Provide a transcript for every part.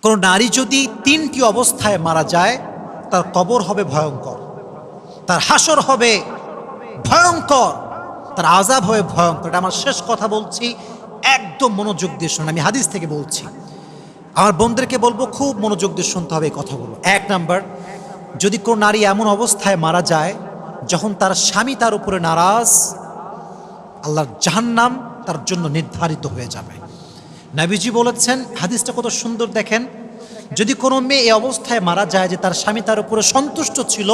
কোনো নারী যদি 3টি অবস্থায় মারা যায়, তার কবর হবে ভয়ঙ্কর, তার হাসর হবে ভয়ঙ্কর, তার আযাব হবে ভয়ঙ্কর। এটা আমার শেষ কথা বলছি, একদম মনোযোগ দিয়ে শুনুন। আমি হাদিস থেকে বলছি, আমার বোনদেরকে বলবো খুব মনোযোগ দিয়ে শুনতে হবে এই কথাগুলো। 1 নাম্বার, যদি কোনো নারী এমন অবস্থায় মারা যায় যখন তার স্বামী তার উপরে নারাজ, আল্লাহর জাহান্নাম তার জন্য নির্ধারিত হয়ে যাবে। নবীজি বলেছেন, হাদিসটা কত সুন্দর দেখেন, যদি কোনো মেয়ে এই অবস্থায় মারা যায় যে তার স্বামী তার উপরে সন্তুষ্ট ছিল,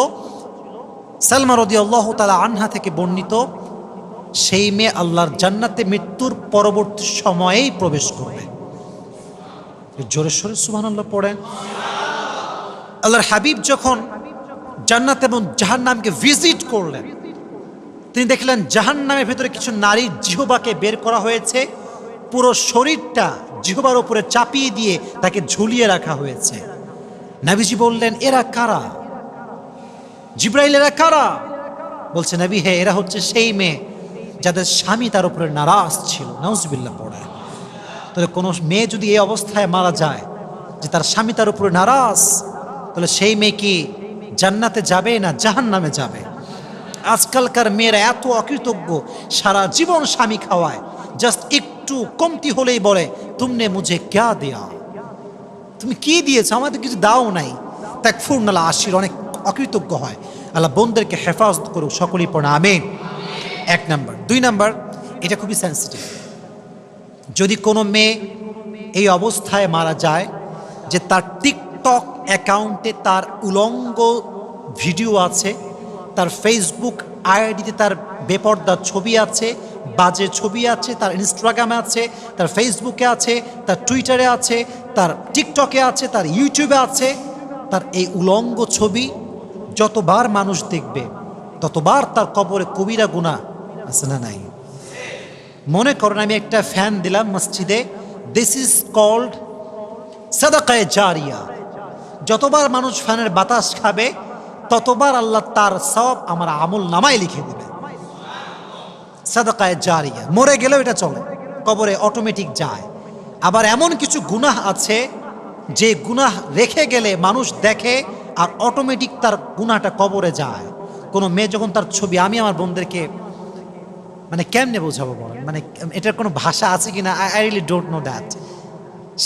সালমা রাদিয়াল্লাহু তাআলা আনহা থেকে বর্ণিত, সেই মেয়ে আল্লাহর জান্নাতে মৃত্যুর পরবর্তী সময়েই প্রবেশ করবে। জোরে সোরে সুবহানাল্লাহ পড়েন। আল্লাহর হাবিব যখন জান্নাত এবং জাহান্নামকে ভিজিট করলেন, তিনি দেখলেন জাহান্নামের ভেতরে কিছু নারীর জিহ্বাকে বের করা হয়েছে, পুরো শরীরটা জিহ্বার উপরে চাপিয়ে দিয়ে তাকে ঝুলিয়ে রাখা হয়েছে। নবীজি বললেন, এরা কারা? জিব্রাইল, এরা কারা? বলছে নবী, হে, এরা হচ্ছে সেই মেয়ে যাদের স্বামী তার উপরে নারাজ ছিল। নাউজুবিল্লাহ পড়ে। তাহলে কোনো মেয়ে যদি এই অবস্থায় মারা যায় যে তার স্বামী তার উপরে নারাজ, তাহলে সেই মেয়ে কি জান্নাতে যাবে না জাহান্নামে যাবে? আজকালকার মেয়েরা এত অকৃতজ্ঞ, সারা জীবন স্বামী খাওয়ায়, জাস্ট একটু কমতি হলেই বলে, তুমনে মুঝে ক্যা দেয়া, তুমি কি দিয়েছো, আমাদের কিছু দাও নাই। তাকফুরনাল আশির, অনেক অকৃতজ্ঞ হয়। আল্লাহ বোনদেরকে হেফাজত করুক, সকলেই পড়া আমিন। 1 নাম্বার। 2 নাম্বার, এটা খুবই সেন্সিটিভ। যদি কোনো মেয়ে এই অবস্থায় মারা যায় যে তার টিকটক অ্যাকাউন্টে তার উলঙ্গ ভিডিও আছে, তার ফেসবুক আইডিতে তার বেপর্দা ছবি আছে, বাজে ছবি আছে, তার ইনস্টাগ্রামে আছে, তার ফেসবুকে আছে, তার টুইটারে আছে, তার টিকটকে আছে, তার ইউটিউবে আছে, তার এই উলঙ্গ ছবি যতবার মানুষ দেখবে ততবার তার কবরে কবিরা গুনাহ আছে না নাই? মনে করেন আমি একটা ফ্যান দিলাম মসজিদে, দিস ইজ কল্ড সাদাকায়ে জারিয়া। যতবার মানুষ ফ্যানের বাতাস খাবে ততবার আল্লাহ তার সওয়াব আমার আমল নামায় লিখে দেবে। সাদাকায়ে জারিয়া। মরে গেলেও এটা চলে, কবরে অটোমেটিক যায়। আবার এমন কিছু গুনাহ আছে যে গুনাহ রেখে গেলে মানুষ দেখে আর অটোমেটিক তার গুনাহটা কবরে যায়। কোনো মেয়ে যখন তার ছবি, আমি আমার বোনদেরকে মানে কেমনে বোঝাবো বলেন, মানে এটার কোনো ভাষা আছে কিনা, I really don't know that.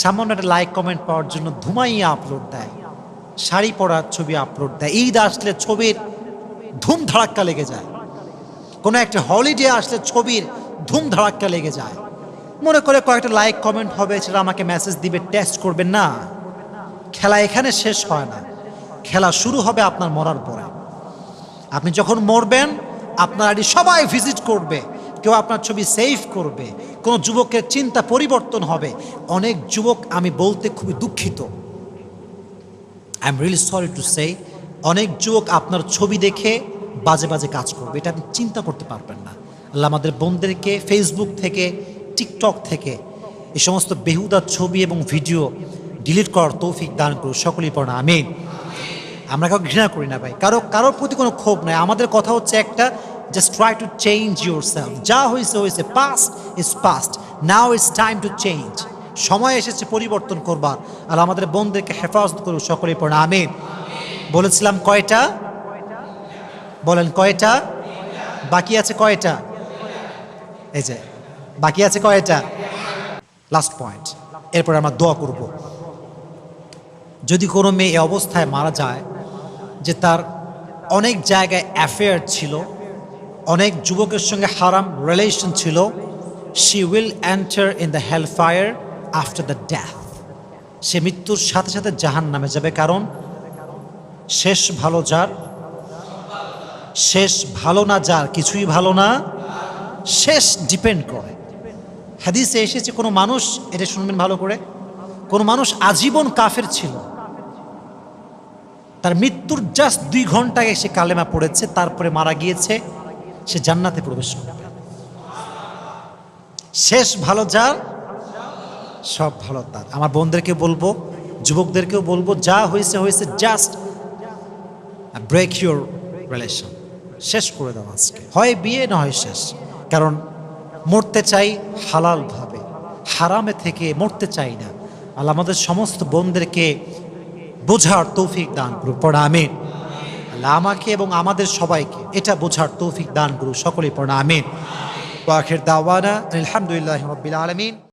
সামান্য একটা লাইক কমেন্ট পাওয়ার জন্য ধুমাইয়া আপলোড দেয়, শাড়ি পরার ছবি আপলোড দেয়, ঈদ আসলে ছবির ধুম ধাড়াক্কা লেগে যায়, কোনো একটা হলিডে আসলে ছবির ধুম ধাড়াক্কা লেগে যায়। মনে করে কয়েকটা লাইক কমেন্ট হবে, সেটা আমাকে মেসেজ দিবে, টেস্ট করবেন না। খেলা এখানে শেষ হয় না, খেলা শুরু হবে আপনার মরার পরে। আপনি যখন মরবেন আপনার আইডি সবাই ভিজিট করবে, কেউ আপনার ছবি সেভ করবে, কোনো যুবকের চিন্তা পরিবর্তন হবে। অনেক যুবক, আমি বলতে খুবই দুঃখিত, I am really sorry to say, অনেক যুবক আপনার ছবি দেখে বাজে বাজে কাজ করবে, এটা আপনি চিন্তা করতে পারবেন না। আল্লাহ আমাদের বোনদেরকে ফেসবুক থেকে, টিকটক থেকে এই সমস্ত বেহুদা ছবি এবং ভিডিও ডিলিট করার তৌফিক দান করুন, সকলেই পড়া আমিন। আমরা কাউকে ঘৃণা করি না ভাই, কারোর প্রতি কোনো ক্ষোভ নাই। আমাদের কথা হচ্ছে একটা, just try to change your self. যা হয়েছে হয়েছে, past is past, now it's time to change. সময় এসেছে পরিবর্তন করবার। আর আমাদের বোনদেরকে হেফাজত করুন, সকলেই পড়া আমিন। বলেছিলাম কয়টা? বলেন কয়টা? বাকি আছে কয়টা? এই যে বাকি আছে কয়টা? লাস্ট পয়েন্ট, এরপরে আমরা দোয়া করব। যদি কোনো মেয়ে এই অবস্থায় মারা যায় যে তার অনেক জায়গায় অ্যাফেয়ার ছিল, অনেক যুবকের সঙ্গে হারাম রিলেশন ছিল, she will enter in the hell fire after the death. সে মৃত্যুর সাথে সাথে জাহান্নামে যাবে। কারণ শেষ ভালো যার, শেষ ভালো না যার, কিছুই ভালো না, শেষ ডিপেন্ড করে। হাদিসে এসেছে কোনো মানুষ, এটা শুনবেন ভালো করে, কোনো মানুষ আজীবন কাফের ছিল, তার মৃত্যুর জাস্ট 2 ঘন্টা আগে সে কালেমা পড়েছে, তারপরে মারা গিয়েছে, সে জান্নাতে প্রবেশ করবে। শেষ ভালো যার, সব ভালো তার। আমার বোনদেরকে বলবো, যুবকদেরকেও বলবো, যা হয়েছে হয়েছে, জাস্ট ব্রেক ইউর রিলেশন, শেষ করে দাও আজকে, হয় বিয়ে না হয় শেষ। কারণ মরতে চাই হালাল ভাবে, হারামে থেকে মরতে চাই না। আল্লাহ আমাদের সমস্ত বোনদেরকে বোঝার তৌফিক দান করুন, পড়া আমিন। আল্লাহ আমাকে এবং আমাদের সবাইকে এটা বোঝার তৌফিক দান করুন, সকলেই পড়া আমিন। ওয়া আখির দাওয়ানা আলহামদুলিল্লাহি রাব্বিল আলামিন।